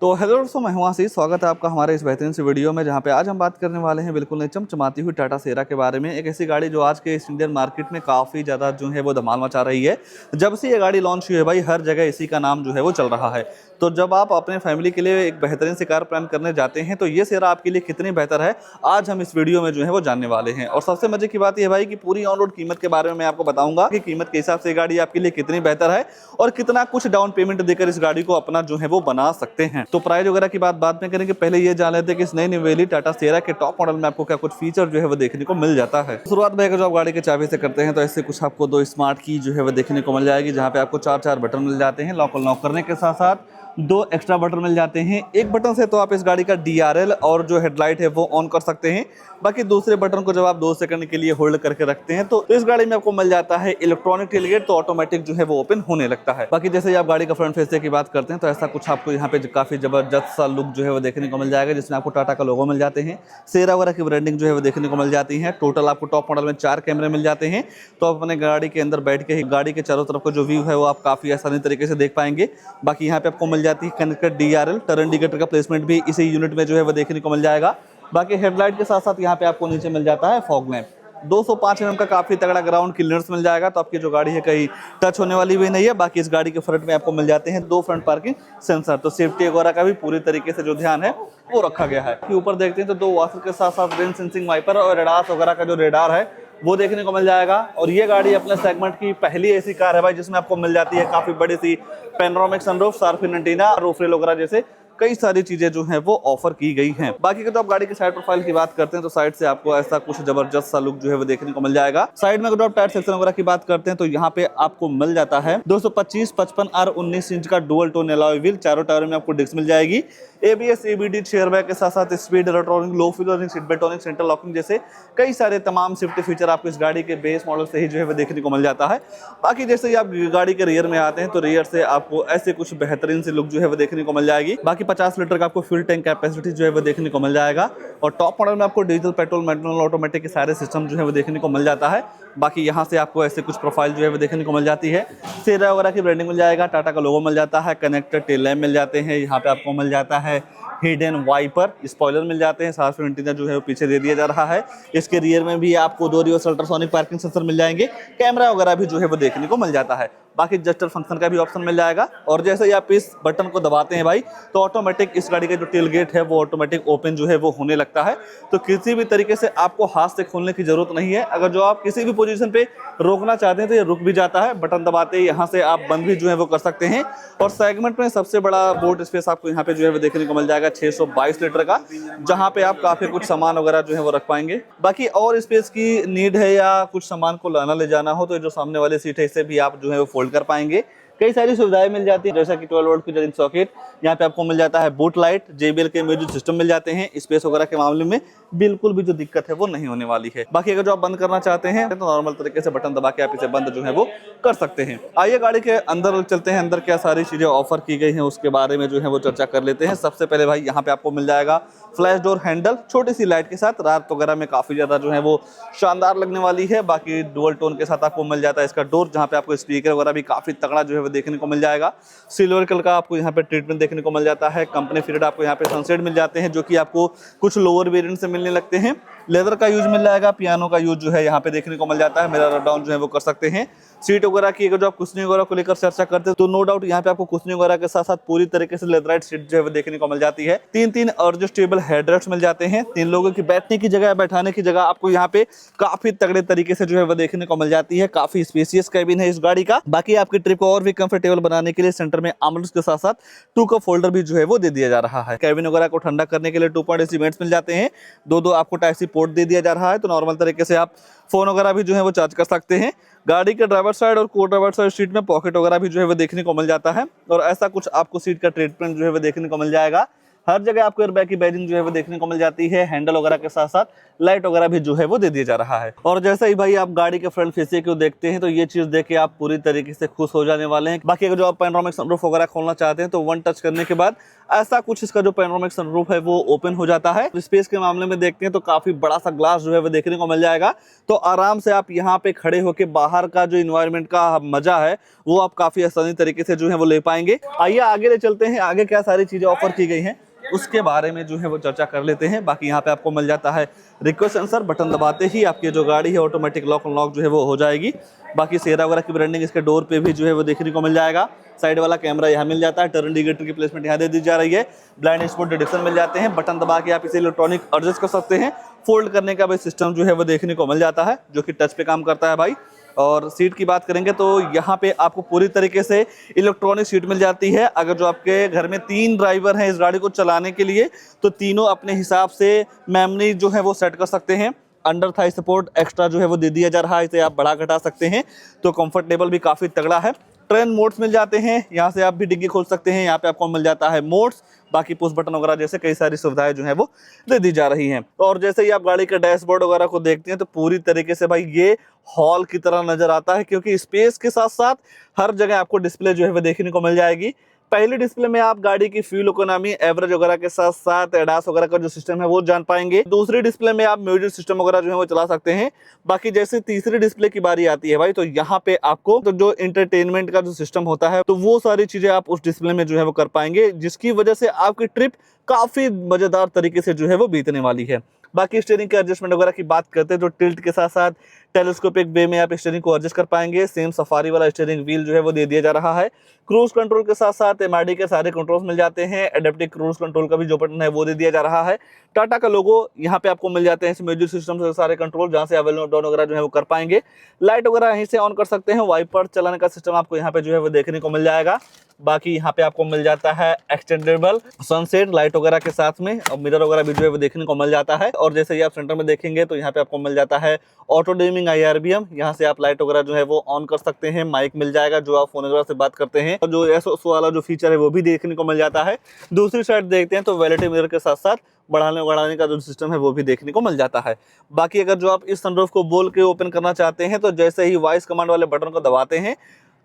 तो हेलो दोस्तों, मैं हूं आशीष। स्वागत है आपका हमारे इस बेहतरीन से वीडियो में, जहां पे आज हम बात करने वाले हैं बिल्कुल नई चमचमाती हुई टाटा सेरा के बारे में। एक ऐसी गाड़ी जो आज के इस इंडियन मार्केट में काफ़ी ज़्यादा जो है वो धमाल मचा रही है। जब से ये गाड़ी लॉन्च हुई है भाई, हर जगह इसी का नाम जो है वो चल रहा है। तो जब आप अपने फैमिली के लिए एक बेहतरीन सी कार प्लान करने जाते हैं तो ये सेरा आपके लिए कितनी बेहतर है, आज हम इस वीडियो में जो है वो जानने वाले हैं। और सबसे मजे की बात यह भाई कि पूरी ऑन रोड कीमत के बारे में मैं आपको बताऊंगा कि कीमत के हिसाब से ये गाड़ी आपके लिए कितनी बेहतर है और कितना कुछ डाउन पेमेंट देकर इस गाड़ी को अपना जो है वो बना सकते हैं। तो प्राइस वगैरह की बात बाद में करेंगे, पहले ये जान लेते हैं कि इस नई निवेली टाटा सेरा के टॉप मॉडल में आपको क्या कुछ फीचर जो है वो देखने को मिल जाता है। शुरुआत में अगर जो आप गाड़ी के चाबी से करते हैं तो ऐसे कुछ आपको दो स्मार्ट की जो है वो देखने को मिल जाएगी, जहाँ पे आपको चार बटन मिल जाते हैं। लॉक करने के साथ साथ दो एक्स्ट्रा बटन मिल जाते हैं। एक बटन से तो आप इस गाड़ी का DRL और जो हेडलाइट है वो ऑन कर सकते हैं। बाकी दूसरे बटन को जब आप 2 सेकंड के लिए होल्ड करके रखते हैं तो इस गाड़ी में आपको मिल जाता है इलेक्ट्रॉनिक टेलगेट, तो ऑटोमेटिक जो है वो ओपन होने लगता है। बाकी जैसे ही आप गाड़ी का फ्रंट फेस की बात करते हैं तो ऐसा कुछ आपको यहाँ पे काफी जबरदस्त सा लुक जो है वो देखने को मिल जाएगा, जिसमें आपको टाटा का लोगो मिल जाते हैं। सेरा वगैरह की ब्रांडिंग जो है वो देखने को मिल जाती है। टोटल आपको टॉप मॉडल में 4 कैमरे मिल जाते हैं, तो आप अपने गाड़ी के अंदर बैठ के ही गाड़ी के चारों तरफ का जो व्यू है वो आप काफी आसानी तरीके से देख पाएंगे। बाकी यहाँ पे आपको मिल जाती है कनेक्टेड DRL, टर्न इंडिकेटर का प्लेसमेंट भी इसी यूनिट में जो है वो देखने को मिल जाएगा। बाकी हेडलाइट के साथ साथ यहाँ पे आपको नीचे मिल जाता है फॉग लैंप। 205 mm का काफी तगड़ा ग्राउंड क्लियरेंस मिल जाएगा, तो आपकी जो गाड़ी है कहीं टच होने वाली भी नहीं है। बाकी इस गाड़ी के फ्रंट में आपको मिल जाते हैं 2 फ्रंट पार्किंग सेंसर, तो सेफ्टी वगैरह का भी पूरी तरीके से जो ध्यान है वो रखा गया है। ऊपर देखते हैं तो 2 वाशर के साथ साथ रेन सेंसिंग वाइपर और रेडार वगैरह का जो रेडार है वो देखने को मिल जाएगा। और ये गाड़ी अपने सेगमेंट की पहली ऐसी कार है भाई जिसमें आपको मिल जाती है काफी बड़ी सी panoramic sunroof, sharp antenna, roof rail वगैरह जैसे कई सारी चीजें जो हैं वो ऑफर की गई हैं। बाकी के तो आप गाड़ी की साइड प्रोफाइल की बात करते हैं तो साइड से आपको ऐसा कुछ जबरदस्त सा लुक जो है वो देखने को मिल जाएगा। साइड में अगर आप टायर सेक्शन वगैरह की बात करते हैं तो यहाँ पे आपको मिल जाता है 225, 55 और 19 इंच का डुअल टोन अलॉय व्हील। चारों टायरों में आपको डिस्क मिल जाएगी। ABS, ABD, चेयर बैग के साथ साथ स्पीड इलेक्ट्रॉनिक, लो fuel, seat belt, centre locking जैसे कई सारे तमाम सेफ्टी फीचर आपको इस गाड़ी के बेस मॉडल से ही जो है वो देखने को मिल जाता है। बाकी जैसे ही आप गाड़ी के रियर में आते हैं तो रियर से आपको ऐसे कुछ बेहतरीन से लुक जो है वो देखने को मिल जाएगी। बाकी 50 लीटर का आपको फ्यूल टैंक कैपेसिटी जो है वो देखने को मिल जाएगा। और टॉप मॉडल में आपको डीजल, पेट्रोल, मैनुअल, ऑटोमेटिक के सारे सिस्टम जो है वो देखने को मिल जाता है। बाकी यहाँ से आपको ऐसे कुछ प्रोफाइल जो है वो देखने को मिल जाती है। सेरा वगैरह की ब्रांडिंग मिल जाएगा, टाटा का लोगो मिल जाता है, कनेक्टेड टेल लैम्प मिल जाते हैं। यहाँ पे आपको मिल जाता है हिडन वाइपर, स्पॉइलर मिल जाते हैं, साथ में एंटीना जो है वो पीछे दे दिया जा रहा है। इसके रियर में भी आपको 2 रिवर्स अल्ट्रासोनिक पार्किंग सेंसर मिल जाएंगे। कैमरा वगैरह भी जो है वो देखने को मिल जाता है। बाकी जस्टर फंक्शन का भी ऑप्शन मिल जाएगा। और जैसे ही आप इस बटन को दबाते हैं भाई तो ऑटोमेटिक इस गाड़ी का जो टेल गेट है वो ऑटोमेटिक ओपन जो है वो होने लगता है। तो किसी भी तरीके से आपको हाथ से खोलने की जरूरत नहीं है। अगर जो आप किसी भी पोजीशन पे रोकना चाहते हैं तो ये रुक भी जाता है। बटन दबाते ही यहाँ से आप बंद भी जो है वो कर सकते हैं। और सेगमेंट में सबसे बड़ा बोट स्पेस आपको यहाँ पे जो है वो देखने को मिल जाएगा 622 लीटर का, जहाँ पे आप काफी कुछ सामान वगैरह जो है वो रख पाएंगे। बाकी और स्पेस की नीड है या कुछ सामान को लाना ले जाना हो तो जो सामने वाली सीट है इसे भी आप जो है वो फोल्ड कर पाएंगे। कई सारी सुविधाएं मिल जाती है, जैसा कि 12 वोल्ट की चार्जिंग सॉकेट, यहाँ पे आपको मिल जाता है बूट लाइट, JBL के म्यूजिक सिस्टम मिल जाते हैं। स्पेस वगैरह के मामले में बिल्कुल भी जो दिक्कत है वो नहीं होने वाली है। बाकी अगर जो आप बंद करना चाहते हैं तो नॉर्मल तरीके से बटन दबा के आप इसे बंद जो है वो कर सकते हैं। आइए गाड़ी के अंदर चलते हैं, अंदर क्या सारी चीजें ऑफर की गई हैं उसके बारे में जो है वो चर्चा कर लेते हैं। सबसे पहले भाई यहाँ पे आपको मिल जाएगा फ्लैश डोर हैंडल, छोटी सी लाइट के साथ, रात वगैरह में काफी ज्यादा जो है वो शानदार लगने वाली है। बाकी डुअल टोन के साथ आपको मिल जाता है इसका डोर, जहाँ पे आपको स्पीकर वगैरह भी काफी तगड़ा जो है वो देखने को मिल जाएगा। सिल्वर कलर का आपको यहाँ पे ट्रीटमेंट देखने को मिल जाता है। कंपनी फिटेड आपको यहाँ पे सनसेट मिल जाते हैं, जो कि आपको कुछ लोअर वेरिएंट से मिलने लगते हैं। लेदर का यूज मिल जाएगा, पियानो का यूज जो है यहाँ पे देखने को मिल जाता है। मिरर डाउन जो है वो कर सकते हैं। सीट वगैरह की अगर जो आप कुशनिंग वगैरह को लेकर चर्चा करते हैं तो नो डाउट यहाँ पे आपको कुशनिंग वगैरह के साथ साथ पूरी तरीके से लेदराइट सीट जो है वो देखने को मिल जाती है। 3 एडजस्टेबल हेडरेस्ट मिल जाते हैं। 3 लोगों की बैठने की जगह, बैठाने की जगह आपको यहाँ पे काफी तगड़े तरीके से जो है वो देखने को मिल जाती है। काफी स्पेसियस कैबिन है इस गाड़ी का। बाकी आपकी ट्रिप को और भी कंफर्टेबल बनाने के लिए सेंटर में आर्मरेस्ट के साथ साथ 2 कप होल्डर भी जो है वो दे दिया जा रहा है। कैबिन वगैरह को ठंडा करने के लिए 2.AC वेंट्स मिल जाते हैं। 2 आपको टाइप सी पोर्ट दे दिया जा रहा है, तो नॉर्मल तरीके से आप फोन वगैरह भी जो है वो चार्ज कर सकते हैं। गाड़ी के ड्राइवर साइड और को ड्राइवर साइड सीट में पॉकेट वगैरह भी जो है वो देखने को मिल जाता है। और ऐसा कुछ आपको सीट का ट्रीटमेंट जो है वो देखने को मिल जाएगा। हर जगह आपको एयरबैग की बैजिंग जो है वो देखने को मिल जाती है। हैंडल वगैरह के साथ साथ लाइट वगैरह भी जो है वो दे दिया जा रहा है। और जैसे ही भाई आप गाड़ी के फ्रंट फेसिंग को देखते हैं तो ये चीज देख के आप पूरी तरीके से खुश हो जाने वाले हैं। बाकी अगर जो आप पैनोरामिक सनरूफ वगैरह खोलना चाहते हैं तो वन टच करने के बाद ऐसा कुछ इसका जो पैनोरामिक सनरूफ है वो ओपन हो जाता है। स्पेस के मामले में देखते हैं तो काफी बड़ा सा ग्लास जो है वो देखने को मिल जाएगा। तो आराम से आप यहाँ पे खड़े होकर बाहर का जो इन्वायरमेंट का मजा है वो आप काफी आसानी तरीके से जो है वो ले पाएंगे। आइए आगे ले चलते हैं, आगे क्या सारी चीजें ऑफर की गई हैं उसके बारे में जो है वो चर्चा कर लेते हैं। बाकी यहाँ पे आपको मिल जाता है रिक्वेस्ट सेंसर, बटन दबाते ही आपकी जो गाड़ी है ऑटोमेटिक लॉक अनलॉक जो है वो हो जाएगी। बाकी सेरा वगैरह की ब्रांडिंग इसके डोर पे भी जो है वो देखने को मिल जाएगा। साइड वाला कैमरा यहाँ मिल जाता है, टर्न इंडिकेटर की प्लेसमेंट यहाँ दे दी जा रही है, ब्लाइंड स्पॉट डिटेक्शन मिल जाते हैं। बटन दबा के आप इसे इलेक्ट्रॉनिक एडजस्ट कर सकते हैं। फोल्ड करने का भी सिस्टम जो है वो देखने को मिल जाता है जो कि टच पे काम करता है भाई। और सीट की बात करेंगे तो यहाँ पे आपको पूरी तरीके से इलेक्ट्रॉनिक सीट मिल जाती है। अगर जो आपके घर में 3 ड्राइवर हैं इस गाड़ी को चलाने के लिए तो तीनों अपने हिसाब से मेमोरी जो है वो सेट कर सकते हैं। अंडर थाई सपोर्ट एक्स्ट्रा जो है वो दे दिया जा रहा है, इसे आप बढ़ा घटा सकते हैं। तो कंफर्टेबल भी काफ़ी तगड़ा है। ट्रेन मोड्स मिल जाते हैं, यहाँ से आप भी डिग्गी खोल सकते हैं। यहाँ पे आपको मिल जाता है मोड्स, बाकी पुश बटन वगैरह जैसे कई सारी सुविधाएं जो है वो दे दी जा रही हैं। और जैसे ही आप गाड़ी के डैशबोर्ड वगैरह को देखते हैं तो पूरी तरीके से भाई ये हॉल की तरह नजर आता है, क्योंकि स्पेस के साथ साथ हर जगह आपको डिस्प्ले जो है वो देखने को मिल जाएगी। पहली डिस्प्ले में आप गाड़ी की फ्यूल इकोनॉमी, एवरेज वगैरह के साथ साथ एडास वगैरह का जो सिस्टम है वो जान पाएंगे। दूसरी डिस्प्ले में आप म्यूजिक सिस्टम वगैरह जो है वो चला सकते हैं। बाकी जैसे तीसरी डिस्प्ले की बारी आती है भाई तो यहाँ पे आपको तो जो एंटरटेनमेंट का जो सिस्टम होता है तो वो सारी चीजें आप उस डिस्प्ले में जो है वो कर पाएंगे, जिसकी वजह से आपकी ट्रिप काफी मजेदार तरीके से जो है वो बीतने वाली है। बाकी स्टीयरिंग के एडजस्टमेंट वगैरह की बात करते हैं तो टिल्ट के साथ साथ टेलीस्कोपिक वे में आप स्टीयरिंग को एडजस्ट कर पाएंगे। सेम सफारी वाला स्टीयरिंग व्हील जो है वो दे दिया जा रहा है। क्रूज कंट्रोल के साथ साथ एमआरडी के सारे कंट्रोल्स मिल जाते हैं। एडेप्टिव क्रूज कंट्रोल का भी जो बटन है वो दे दिया जा रहा है। टाटा का लोगो यहाँ पे आपको मिल जाते हैं। म्यूजिक सिस्टम से सारे कंट्रोल जहाँ से अवेल डाउन वगैरह जो है वो कर पाएंगे। लाइट वगैरह यहीं से ऑन कर सकते हैं। वाइपर चलाने का सिस्टम आपको यहाँ पे जो है वो देखने को मिल जाएगा। बाकी यहाँ पे आपको मिल जाता है एक्सटेंडेबल सनसेट लाइट वगैरह के साथ में, और मिरर वगैरह भी जो है वो देखने को मिल जाता है। और जैसे ही आप सेंटर में देखेंगे तो यहाँ पे आपको मिल जाता है ऑटो डिमिंग IRBM, यहाँ से आप लाइट वगैरह जो है वो ऑन कर सकते हैं। माइक मिल जाएगा जो आप फोन वगैरह से बात करते हैं, और जो एसओस वाला जो फीचर है वो भी देखने को मिल जाता है। दूसरी साइड देखते हैं तो वैनिटी मिरर के साथ साथ बढ़ाने बढ़ाने का जो सिस्टम है वो भी देखने को मिल जाता है। बाकी अगर जो आप इस सनरूफ को बोल के ओपन करना चाहते हैं तो जैसे ही वॉइस कमांड वाले बटन को दबाते हैं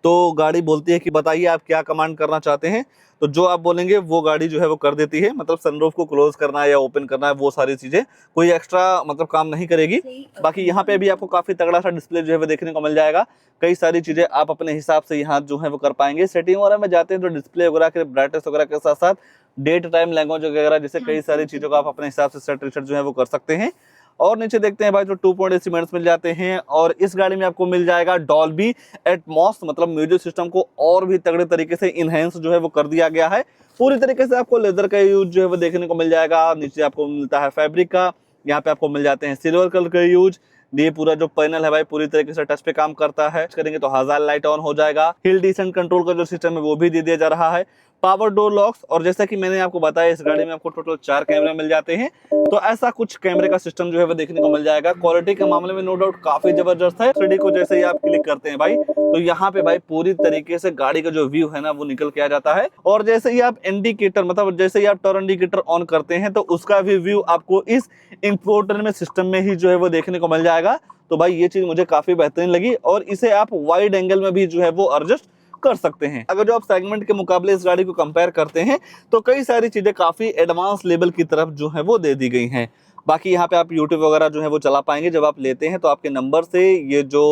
तो गाड़ी बोलती है कि बताइए आप क्या कमांड करना चाहते हैं। तो जो आप बोलेंगे वो गाड़ी जो है वो कर देती है। मतलब सनरूफ को क्लोज करना है या ओपन करना है वो सारी चीजें कोई एक्स्ट्रा मतलब काम नहीं करेगी। बाकी यहाँ पे भी आपको काफी तगड़ा सा डिस्प्ले जो है वो देखने को मिल जाएगा। कई सारी चीजें आप अपने हिसाब से यहाँ जो है वो कर पाएंगे। सेटिंग वगैरह में जाते हैं तो डिस्प्ले वगैरह के ब्राइटनेस वगैरह के साथ साथ डेट टाइम लैंग्वेज वगैरह जैसे कई सारी चीजों को आप अपने हिसाब से सेट रिसेट जो है वो कर सकते हैं। और नीचे देखते हैं भाई जो 2.8 सीमेंट्स मिल जाते हैं। और इस गाड़ी में आपको मिल जाएगा डॉल्बी एटमॉस, मतलब म्यूजिक सिस्टम को और भी तगड़े तरीके से इनहेंस जो है वो कर दिया गया है। पूरी तरीके से आपको लेदर का यूज जो है वो देखने को मिल जाएगा। नीचे आपको मिलता है फैब्रिक का, यहाँ पे आपको मिल जाते हैं सिल्वर कलर का यूज। ये पूरा जो पैनल है भाई पूरी तरीके से टच पे काम करता है। करेंगे तो हजार लाइट ऑन हो जाएगा। हिल डिसेंट कंट्रोल का जो सिस्टम है वो भी दे दिया जा रहा है। पावर डोर लॉक्स, और जैसा कि मैंने आपको बताया इस गाड़ी में आपको टोटल 4 कैमरे मिल जाते हैं। तो ऐसा कुछ कैमरे का सिस्टम जो है वो देखने को मिल जाएगा। क्वालिटी के मामले में नो डाउट काफी जबरदस्त है। 3D को जैसे ही आप क्लिक करते हैं भाई तो यहाँ पे भाई पूरी तरीके से गाड़ी का जो व्यू है ना वो निकल के आ जाता है। और जैसे ही आप इंडिकेटर मतलब जैसे ही आप टर्न इंडिकेटर ऑन करते हैं तो उसका भी व्यू आपको इस इंफोटेनमेंट सिस्टम में ही जो है वो देखने को मिल जाएगा। तो भाई ये चीज मुझे काफी बेहतरीन लगी। और इसे आप वाइड एंगल में भी जो है वो एडजस्ट कर सकते हैं। अगर जो आप सेगमेंट के मुकाबले इस गाड़ी को कंपेयर करते हैं तो कई सारी चीजें काफी एडवांस लेवल की तरफ जो है वो दे दी गई हैं। बाकी यहाँ पे आप यूट्यूब वगैरह जो है वो चला पाएंगे। जब आप लेते हैं तो आपके नंबर से ये जो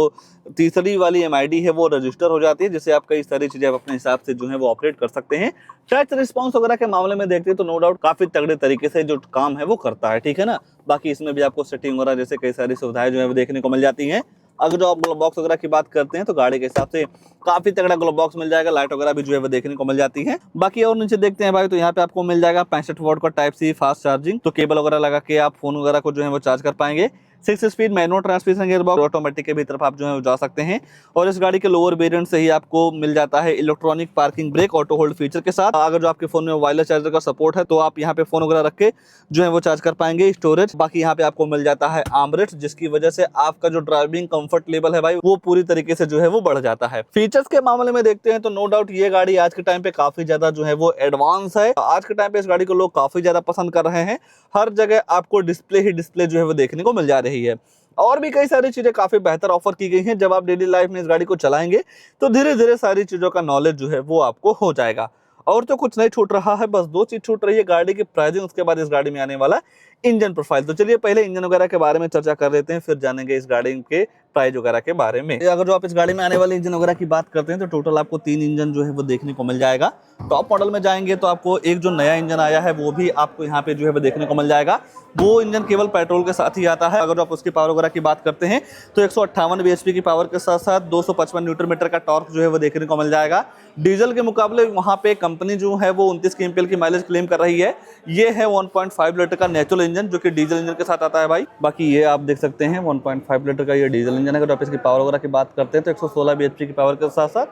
तीसरी वाली MID है वो रजिस्टर हो जाती है, जिससे आप कई सारी चीजें आप अपने हिसाब से जो है वो ऑपरेट कर सकते हैं। टच रिस्पांस वगैरह के मामले में देखते हैं तो नो डाउट काफी तगड़े तरीके से जो काम है वो करता है, ठीक है ना। बाकी इसमें भी आपको सेटिंग वगैरह जैसे कई सारी सुविधाएं जो है वो देखने को मिल जाती हैं। अगर जो आप ग्लोब बॉक्स वगैरह की बात करते हैं तो गाड़ी के हिसाब से काफी तगड़ा ग्लोब बॉक्स मिल जाएगा। लाइट वगैरह भी जो है वो देखने को मिल जाती है। बाकी और नीचे देखते हैं भाई तो यहाँ पे आपको मिल जाएगा 65 वॉट का Type-C फास्ट चार्जिंग। तो केबल वगैरह लगा के आप फोन वगैरह को जो है वो चार्ज कर पाएंगे। 6 speed manual transmission gearbox, automatic के भी तरफ आप जो है जा सकते हैं। और इस गाड़ी के लोअर वेरिएंट से ही आपको मिल जाता है electronic parking brake auto hold feature के साथ। अगर जो आपके फोन में वायरलेस चार्जर का सपोर्ट है तो आप यहाँ पे फोन वगैरह रख के जो है वो चार्ज कर पाएंगे। स्टोरेज, बाकी यहाँ पे आपको मिल जाता है आर्मरेस्ट, जिसकी वजह से आपका जो ड्राइविंग कंफर्ट लेवल है भाई वो पूरी तरीके से जो है वो बढ़ जाता है। फीचर फीचर्स के मामले में देखते हैं तो नो डाउट ये गाड़ी आज के टाइम पे काफी ज्यादा जो है वो एडवांस है। आज के टाइम पे इस गाड़ी को लोग काफी ज्यादा पसंद कर रहे हैं। हर जगह आपको डिस्प्ले ही डिस्प्ले जो है वो देखने को मिल जा रही है। और भी कई सारी चीजें काफी बेहतर ऑफर की गई हैं। जब आप डेली लाइफ में इस गाड़ी को चलाएंगे तो धीरे धीरे सारी चीजों का नॉलेज जो है वो आपको हो जाएगा। और तो कुछ नहीं छूट रहा है, बस दो चीज छूट रही है, गाड़ी की प्राइसिंग, उसके बाद इस गाड़ी में आने वाला इंजन प्रोफाइल। तो चलिए पहले इंजन वगैरह के बारे में चर्चा कर लेते हैं, फिर जानेंगे इस गाड़ी के प्राइस वगैरह के बारे में। अगर जो आप इस गाड़ी में आने वाले इंजन वगैरह की बात करते हैं तो टोटल आपको 3 इंजन जो है वो देखने को मिल जाएगा। टॉप मॉडल में जाएंगे तो आपको एक जो नया इंजन आया है वो भी आपको यहाँ पे जो है वो देखने को मिल जाएगा। वो इंजन केवल पेट्रोल के साथ ही आता है। अगर आप उसकी पावर वगैरह की बात करते हैं तो 158 bhp की पावर के साथ साथ 255 न्यूटन मीटर का टॉर्क जो है वो देखने को मिल जाएगा। डीजल के मुकाबले वहाँ पे कंपनी जो है वो 29 kmpl की माइलेज क्लेम कर रही है। ये है 1.5 लीटर का नेचुरल इंजन जो कि डीजल इंजन के साथ आता है भाई। बाकी ये आप देख सकते हैं 1.5 लीटर का ये डीजल इंजन है। अगर आप इसकी पावर वगैरह की बात करते हैं तो 116 bhp की पावर के साथ साथ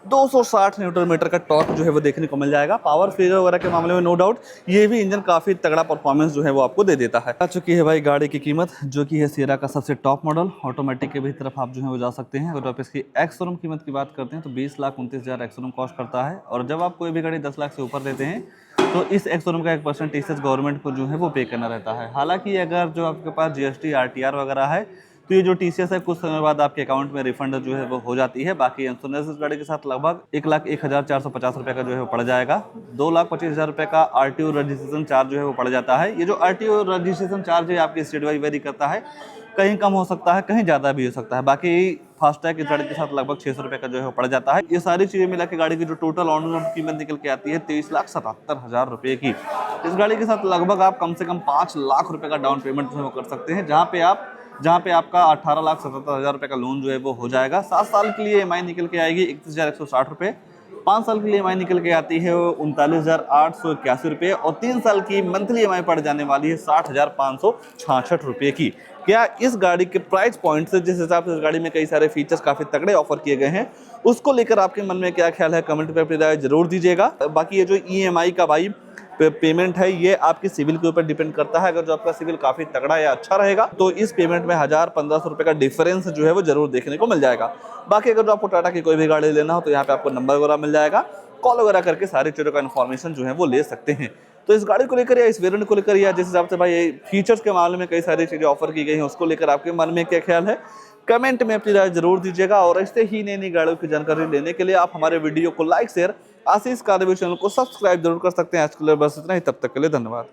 260 न्यूटन मीटर का टॉर्क जो है वो देखने को मिल जाएगा। पावर फिगर वगैरह के मामले में नो डाउट ये भी इंजन काफी तगड़ा परफॉर्मेंस जो है वो आपको दे देता है। आ चुकी है भाई गाड़ी की कीमत, जो कि है सियरा का सबसे टॉप मॉडल। ऑटोमेटिक के भी तरफ आप जो है वो जा सकते हैं। अगर आप इसकी एक्स शोरूम कीमत की बात करते हैं तो 20,29,000 एक्स शोरूम कॉस्ट करता है। और जब आप कोई भी गाड़ी 10 लाख से ऊपर देते हैं तो इस एक्स शोरूम का 1% टीसीएस गवर्नमेंट को जो है वो पे करना रहता है। हालांकि अगर जो आपके पास जीएसटी आरटीआर वगैरह है तो ये जो टीसीएस है कुछ समय बाद आपके अकाउंट में रिफंड जो है वो हो जाती है। बाकी इंश्योरेंस इस गाड़ी के साथ लगभग 1,01,450 रुपये का जो है वो पड़ जाएगा। 2,25,000 रुपये का आरटीओ रजिस्ट्रेशन चार्ज जो है वो पड़ जाता है। ये जो आरटीओ रजिस्ट्रेशन चार्ज है आपकी स्टेट वाइज वेरी करता है, कहीं कम हो सकता है, कहीं ज़्यादा भी हो सकता है। बाकी फास्टैग इस गाड़ी के साथ लगभग 600 रुपये का जो है वो पड़ जाता है। ये सारी चीज़ें मिला के गाड़ी की जो टोटल ऑन रोड कीमत निकल के आती है 23,77,000 रुपये की। इस गाड़ी के साथ लगभग आप कम से कम 5 लाख रुपये का डाउन पेमेंट जो है वो कर सकते हैं, जहाँ पे आपका 18,77,000 रुपये का लोन जो है वो हो जाएगा। 7 साल के लिए EMI निकल के आएगी 31,160 रुपये। 5 साल के लिए EMI निकल के आती है 39,881 रुपये। और 3 साल की मंथली EMI पड़ जाने वाली है 60,566 रुपये की। क्या इस गाड़ी के प्राइस पॉइंट से, जिस हिसाब से इस गाड़ी में कई सारे फीचर्स काफ़ी तगड़े ऑफर किए गए हैं, उसको लेकर आपके मन में क्या ख्याल है, कमेंट पे अपनी राय जरूर दीजिएगा। बाकी ये जो EMI का भाई पेमेंट है ये आपकी सिविल के ऊपर डिपेंड करता है। अगर जो आपका सिविल काफी तगड़ा या अच्छा रहेगा तो इस पेमेंट में 1,000-1,500 रुपए का डिफरेंस जो है वो जरूर देखने को मिल जाएगा। बाकी अगर जो आपको टाटा की कोई भी गाड़ी लेना हो तो यहाँ पे आपको नंबर वगैरह मिल जाएगा, कॉल वगैरह करके सारी चीज़ों का इन्फॉर्मेशन जो है वो ले सकते हैं। तो इस गाड़ी को लेकर या इस वेरिएंट को लेकर या जिस हिसाब से भाई फीचर्स के मामले में कई सारी चीज़ें ऑफर की गई हैं उसको लेकर आपके मन में क्या ख्याल है, कमेंट में अपनी राय जरूर दीजिएगा। और ऐसे ही नई नई गाड़ियों की जानकारी लेने के लिए आप हमारे वीडियो को लाइक शेयर, आशीष कार रिव्यू चैनल को सब्सक्राइब जरूर कर सकते हैं। आज के लिए बस इतना ही, तब तक के लिए धन्यवाद।